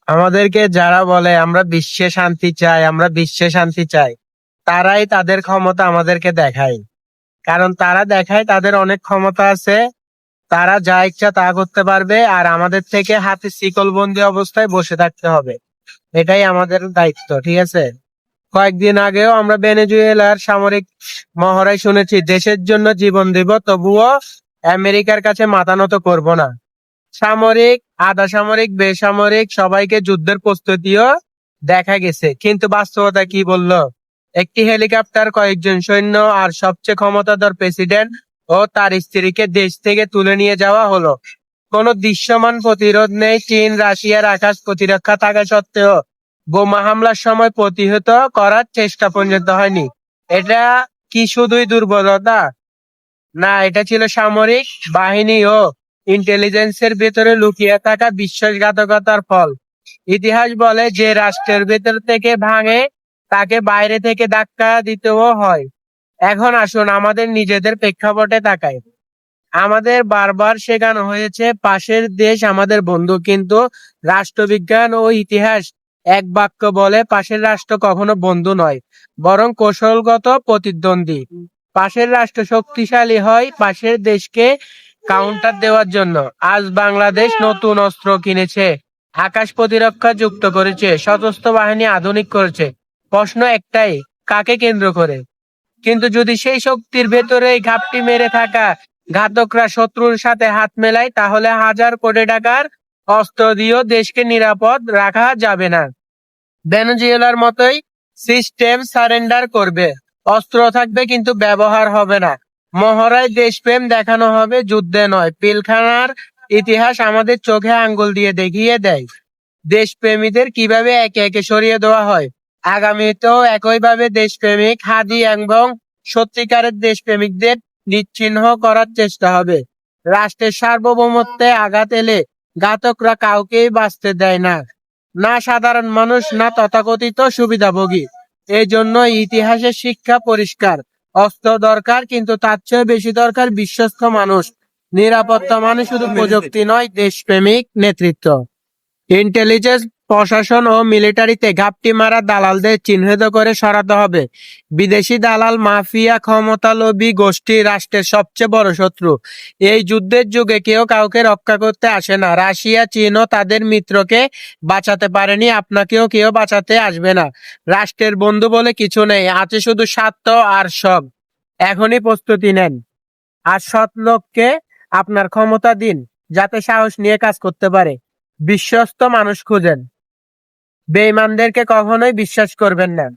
আমাদেরকে যারা বলে আমরা বিশ্বে শান্তি চাই, আমরা বিশ্বে শান্তি চাই, তারাই তাদের ক্ষমতা আমাদেরকে দেখায়। কারণ তারা দেখায় তাদের অনেক ক্ষমতা আছে, তারা যা ইচ্ছা তা করতে পারবে, আর আমাদের থেকে হাতে শিকলবন্দি অবস্থায় বসে থাকতে হবে। এটাই আমাদের দায়িত্ব, ঠিক আছে। কয়েকদিন আগেও আমরা ভেনেজুয়েলার সামরিক মহড়ায় শুনেছি, দেশের জন্য জীবন দিব, তবুও আমেরিকার কাছে মাথা নত করব না। সামরিক, আধা সামরিক, বেসামরিক সবাইকে যুদ্ধের প্রস্তুতিও দেখা গেছে, কিন্তু বাস্তবতা কি বললো? একটি হেলিকপ্টার, কয়েকজন সৈন্য আর সবচেয়ে ক্ষমতাধর প্রেসিডেন্ট ও তার স্ত্রীকে দেশ থেকে তুলে নিয়ে যাওয়া হলো। কোনো দৃশ্যমান প্রতিরোধ নেই। চীন, রাশিয়ার আকাশ প্রতিরক্ষা থাকা সত্ত্বেও বোমা হামলার সময় প্রতিহত করার চেষ্টা পর্যন্ত হয়নি। এটা কি শুধুই দুর্বলতা? না, এটা ছিল সামরিক বাহিনী ও ইন্টেলিজেন্সের ভেতরে লুকিয়ে থাকা বিশ্বাসঘাতকতার ফল। ইতিহাস বলে, যে রাষ্ট্রের ভেতর থেকে ভাঙে তাকে বাইরে থেকে ধাক্কা দিতেও হয়। এখন আসুন আমাদের নিজেদের প্রেক্ষাপটে তাকাই। আমাদের বারবার শেখানো হয়েছে পাশের দেশ আমাদের বন্ধু, কিন্তু রাষ্ট্রবিজ্ঞান ও ইতিহাস এক বাক্য বলে, পাশের রাষ্ট্র কখনো বন্ধু নয়, বরং কৌশলগত প্রতিদ্বন্দ্বী। পাশের রাষ্ট্র শক্তিশালী হয় পাশের দেশকে কাউন্টার দেওয়ার জন্য। আজ বাংলাদেশ নতুন অস্ত্র কিনেছে, আকাশ প্রতিরক্ষা যুক্ত করেছে, সশস্ত্র বাহিনী আধুনিক করেছে। প্রশ্ন একটাই, কাকে কেন্দ্র করে? কিন্তু যদি সেই শক্তির ভেতরেই ঘাপটি মেরে থাকা ঘাতকরা শত্রুর সাথে হাত মেলায়, তাহলে হাজার কোটি টাকার অস্ত্র দিয়েও দেশকে নিরাপদ রাখা যাবে না। ভেনেজুয়েলার মতোই সিস্টেম সারেন্ডার করবে, অস্ত্র থাকবে কিন্তু ব্যবহার হবে না। মহড়ায় দেশপ্রেম দেখানো হবে, যুদ্ধে নয়। পিলখানার ইতিহাস আমাদের চোখে আঙ্গুল দিয়ে দেখিয়ে দেয় দেশপ্রেমীদের কিভাবে একে একে সরিয়ে দেওয়া হয়। আগামীতেও একইভাবে দেশপ্রেমিক, হাদি এবং সত্যিকারের দেশপ্রেমিকদের নিশ্চিহ্ন করার চেষ্টা হবে। রাষ্ট্রের সার্বভৌমত্বে আঘাত এলে ঘাতকরা কাউকেই বাঁচতে দেয় না, না সাধারণ মানুষ, না তথাকথিত সুবিধাভোগী। এই জন্য ইতিহাসের শিক্ষা পরিষ্কার, অস্ত্র দরকার, কিন্তু তার চেয়ে বেশি দরকার বিশ্বস্ত মানুষ। নিরাপত্তা মানে শুধু প্রযুক্তি নয়, দেশপ্রেমিক নেতৃত্ব। ইন্টেলিজেন্স, প্রশাসন ও মিলিটারিতে ঘাপটি মারা দালালদের চিহ্নিত করে সরাতে হবে। বিদেশি দালাল, মাফিয়া, ক্ষমতালোভী গোষ্ঠী রাষ্ট্রের সবচেয়ে বড় শত্রু। এই যুদ্ধের যুগে কেউ কাউকে রক্ষা করতে আসে না। রাশিয়া, চীনও তাদের মিত্রকে বাঁচাতে পারেনি, আপনাকেও কেউ বাঁচাতে আসবে না। রাষ্ট্রের বন্ধু বলে কিছু নেই, আছে শুধু স্বার্থ আর সব। এখনই প্রস্তুতি নেন, আর সৎ লোককে আপনার ক্ষমতা দিন, যাতে সাহস নিয়ে কাজ করতে পারে। বিশ্বস্ত মানুষ খুঁজেন, বেঈমানদেরকে কখনোই বিশ্বাস করবেন না।